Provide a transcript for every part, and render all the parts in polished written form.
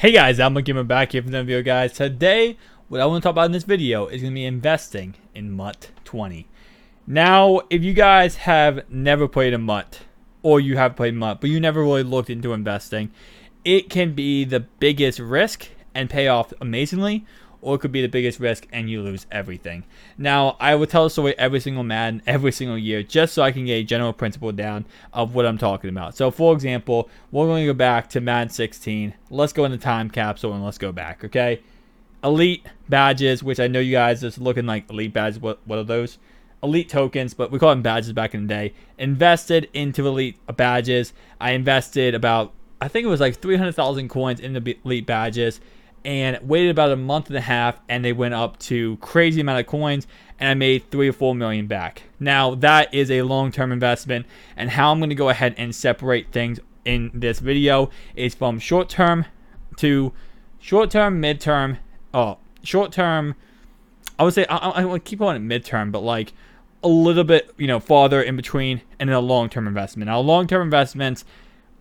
Hey guys, I'm Gamer back here for another video, guys. Today, what I want to talk about in this video is going to be investing in MUT 20. Now, if you guys have never played a MUT, or you have played MUT, but you never really looked into investing, it can be the biggest risk and pay off amazingly, or it could be the biggest risk and you lose everything. Now, I will tell the story every single Madden, every single year, just so I can get a general principle down of what I'm talking about. So, for example, we're going to go back to Madden 16. Let's go in the time capsule and let's go back, okay? Elite badges, which I know you guys just looking like elite badges. What are those? Elite tokens, but we call them badges back in the day. Invested into elite badges. I invested about, I think it was like 300,000 coins in the elite badges, and waited about a month and a half, and they went up to crazy amount of coins, and I made 3 or 4 million back. Now, that is a long-term investment, and how I'm going to go ahead and separate things in this video is from short-term to short-term, mid-term, short-term, I would say, I would keep on it mid-term, but like a little bit, farther in between, and then a long-term investment. Now, long-term investments,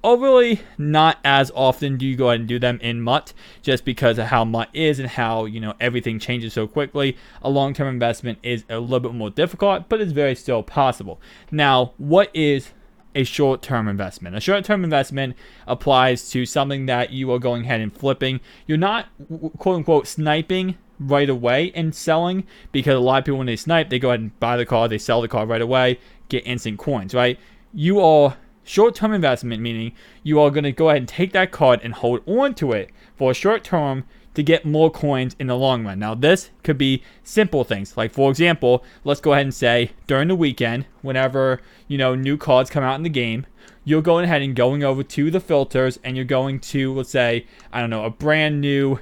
really not as often do you go ahead and do them in MUT, just because of how MUT is and how everything changes so quickly. A long-term investment is a little bit more difficult, but it's very still possible. Now, what is a short-term investment? A short-term investment applies to something that you are going ahead and flipping. You're not quote-unquote sniping right away and selling, because a lot of people, when they snipe, they go ahead and buy the card, they sell the card right away, get instant coins, right? You are short-term investment, meaning you are going to go ahead and take that card and hold on to it for a short term to get more coins in the long run. Now, this could be simple things. Like, for example, let's go ahead and say during the weekend, whenever, new cards come out in the game, you're going ahead and going over to the filters, and you're going to, let's say, I don't know, a brand new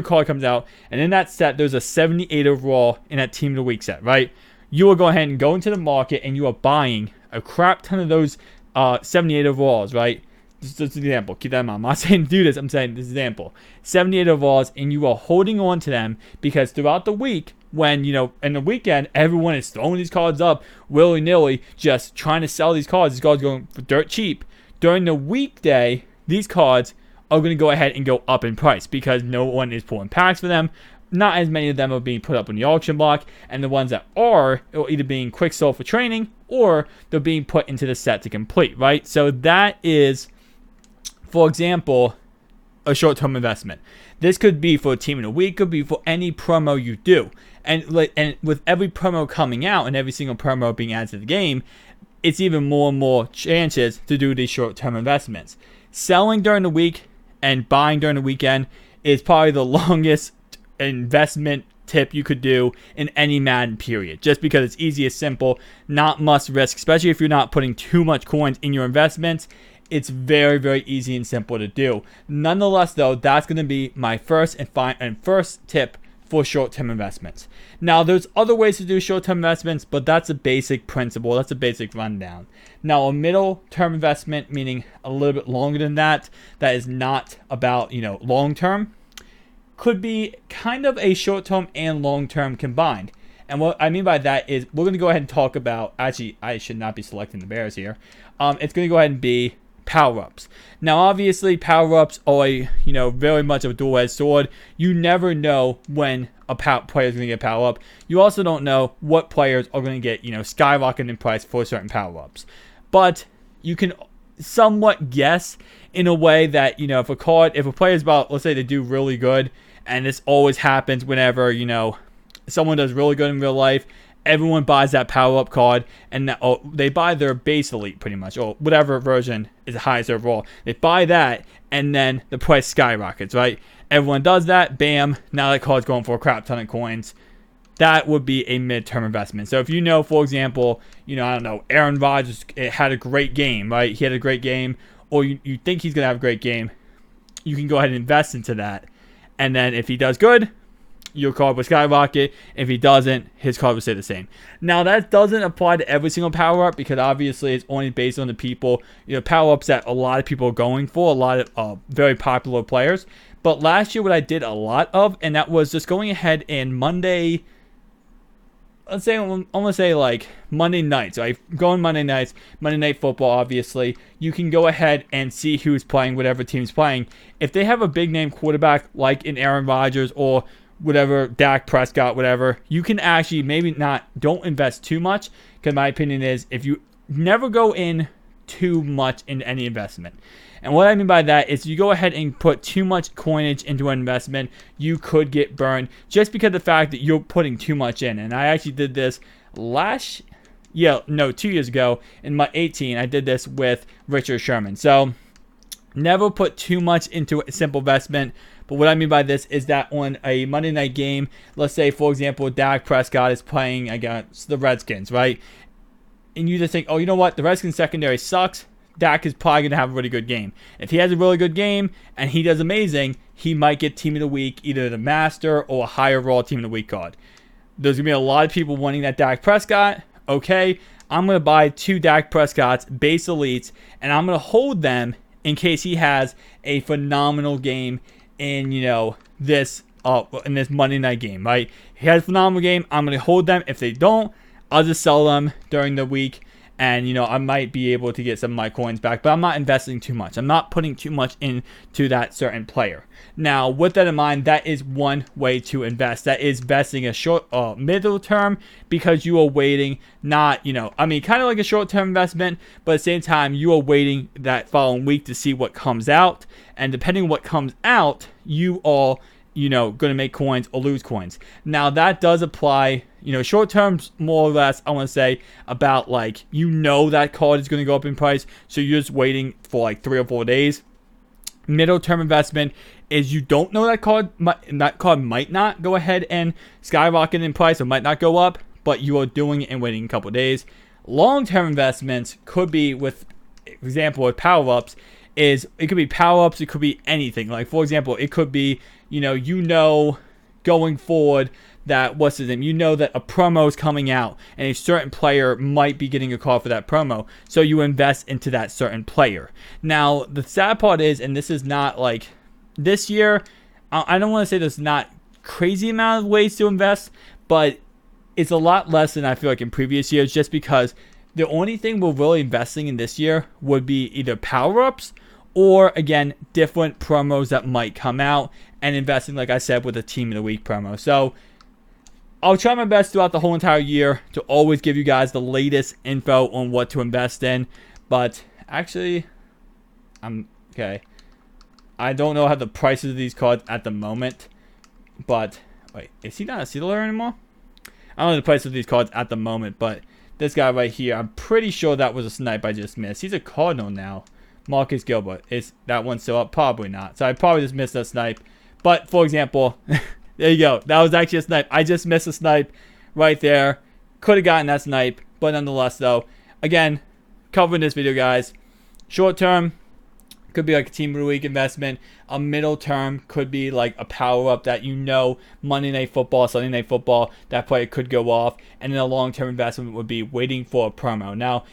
card comes out, and in that set, there's a 78 overall in that Team of the Week set, right? You will go ahead and go into the market, and you are buying a crap ton of those 78 overalls, right? Just an example. Keep that in mind. I'm not saying do this. I'm saying this example. 78 overalls, and you are holding on to them because throughout the week, when, in the weekend, everyone is throwing these cards up willy-nilly, just trying to sell these cards. These cards going for dirt cheap. During the weekday, these cards are going to go ahead and go up in price because no one is pulling packs for them. Not as many of them are being put up on the auction block, and the ones that are either being quick sold for training or they're being put into the set to complete, right? So that is, for example, a short-term investment. This could be for a Team of the Week, could be for any promo you do. And with every promo coming out and every single promo being added to the game, it's even more and more chances to do these short-term investments. Selling during the week and buying during the weekend is probably the longest investment tip you could do in any Madden period, just because it's easy, it's simple, not much risk, especially if you're not putting too much coins in your investments. It's very, very easy and simple to do. Nonetheless, though, that's going to be my first tip for short-term investments. Now, there's other ways to do short-term investments, but that's a basic principle. That's a basic rundown. Now, a middle-term investment, meaning a little bit longer than that, that is not about, long-term, could be kind of a short-term and long-term combined. And what I mean by that is we're going to go ahead and talk about, actually, I should not be selecting the Bears here. It's going to go ahead and be power-ups. Now, obviously, power-ups are very much a dual-edged sword. You never know when a player is going to get power-up. You also don't know what players are going to get, skyrocketing in price for certain power-ups. But you can somewhat guess in a way that, if a player is about, let's say they do really good, and this always happens whenever, someone does really good in real life, everyone buys that power-up card, and they buy their base elite pretty much, or whatever version is the highest overall. They buy that, and then the price skyrockets, right? Everyone does that, bam, now that card's going for a crap ton of coins. That would be a mid-term investment. So if for example, I don't know, Aaron Rodgers had a great game, right? He had a great game, or you think he's going to have a great game, you can go ahead and invest into that. And then if he does good, your card will skyrocket. If he doesn't, his card will stay the same. Now, that doesn't apply to every single power-up, because obviously it's only based on the people, power-ups that a lot of people are going for, a lot of very popular players. But last year, what I did a lot of, and that was just going ahead and Monday let's say, I'm gonna say like Monday nights, right? Going Monday nights, Monday Night Football, obviously, you can go ahead and see who's playing, whatever team's playing. If they have a big name quarterback like in Aaron Rodgers or whatever, Dak Prescott, whatever, you can actually maybe don't invest too much. Because my opinion is, if you never go in too much into any investment. And what I mean by that is, you go ahead and put too much coinage into an investment, you could get burned just because of the fact that you're putting too much in. And I actually did this 2 years ago in MUT 18. I did this with Richard Sherman. So never put too much into a simple investment. But what I mean by this is that on a Monday night game, let's say, for example, Dak Prescott is playing against the Redskins, right? And you just think, oh, you know what? The Redskins secondary sucks. Dak is probably going to have a really good game. If he has a really good game and he does amazing, he might get Team of the Week, either the Master or a higher raw Team of the Week card. There's going to be a lot of people wanting that Dak Prescott. Okay, I'm going to buy 2 Dak Prescott's base elites, and I'm going to hold them in case he has a phenomenal game in, this Monday night game, right? He has a phenomenal game. I'm going to hold them. If they don't, I'll just sell them during the week, and I might be able to get some of my coins back, but I'm not investing too much. I'm not putting too much into that certain player. Now, with that in mind, that is one way to invest. That is investing a short, middle term, because you are waiting, kind of like a short-term investment, but at the same time, you are waiting that following week to see what comes out, and depending on what comes out, you are going to make coins or lose coins. Now, that does apply, short terms, more or less, I want to say, about that card is going to go up in price, so you're just waiting for like 3 or 4 days. Middle term investment is you don't know that card might not go ahead and skyrocket in price or might not go up, but you are doing it and waiting a couple days. Long term investments could be, with example, with power-ups, it could be power-ups, it could be anything. Like, for example, it could be, going forward that, that a promo is coming out and a certain player might be getting a call for that promo. So you invest into that certain player. Now, the sad part is, and this is not like this year, I don't want to say there's not crazy amount of ways to invest, but it's a lot less than I feel like in previous years, just because the only thing we're really investing in this year would be either power-ups or, again, different promos that might come out, and investing, like I said, with a Team of the Week promo. So I'll try my best throughout the whole entire year to always give you guys the latest info on what to invest in. But actually, I don't know how the prices of these cards at the moment. But wait, is he not a sealer anymore? I don't know the price of these cards at the moment, but this guy right here, I'm pretty sure that was a snipe I just missed. He's a Cardinal now. Marcus Gilbert. Is that one still up? Probably not. So I probably just missed a snipe. But, for example, there you go. That was actually a snipe. I just missed a snipe right there. Could have gotten that snipe. But nonetheless, though, again, covering this video, guys. Short term could be like a Team of the Week investment. A middle term could be like a power-up that Monday Night Football, Sunday Night Football, that player could go off. And then a long-term investment would be waiting for a promo. Now,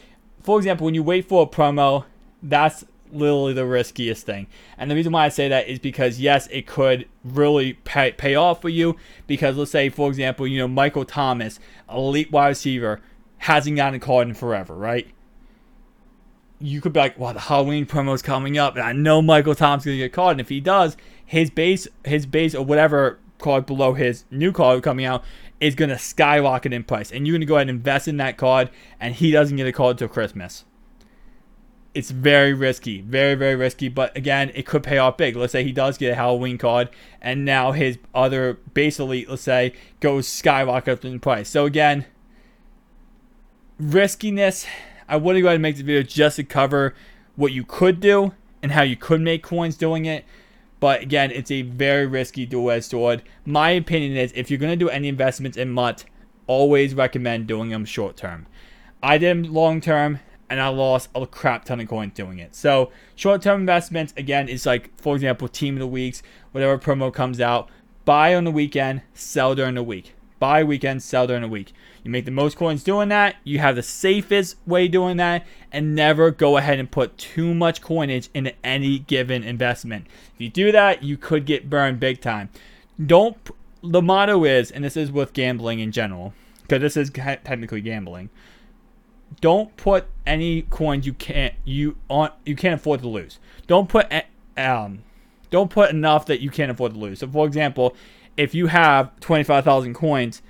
for example, when you wait for a promo, that's literally the riskiest thing. And the reason why I say that is because, yes, it could really pay off for you, because let's say, for example, Michael Thomas, elite wide receiver, hasn't gotten a card in forever, right? You could be like, wow, the Halloween promo is coming up, and I know Michael Thomas is going to get a card, and if he does, his base or whatever card below his new card coming out is going to skyrocket in price, and you're going to go ahead and invest in that card, and he doesn't get a card till Christmas. It's very risky, very, very risky. But again, it could pay off big. Let's say he does get a Halloween card, and now his other base elite, let's say, goes skyrocket up in price. So again, riskiness. I wouldn't go ahead and make this video just to cover what you could do and how you could make coins doing it. But again, it's a very risky dual-edged sword. My opinion is, if you're going to do any investments in MUT, always recommend doing them short term. I did them long term, and I lost a crap ton of coins doing it. So short-term investments, again, is like, for example, Team of the Weeks, whatever promo comes out. Buy on the weekend, sell during the week. Buy weekend, sell during the week. You make the most coins doing that. You have the safest way doing that, and never go ahead and put too much coinage into any given investment. If you do that, you could get burned big time. The motto is, and this is with gambling in general, because this is technically gambling. Don't put any coins you can't afford to lose. Don't put enough that you can't afford to lose. So for example, if you have 25,000 coins,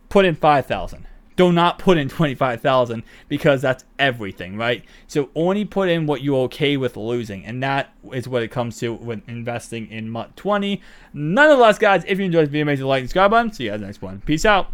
put in 5,000. Do not put in 25,000 because that's everything, right? So only put in what you're okay with losing, and that is what it comes to when investing in MUT 20. Nonetheless, guys, if you enjoyed this video, make sure to like and subscribe button. See you guys next one. Peace out.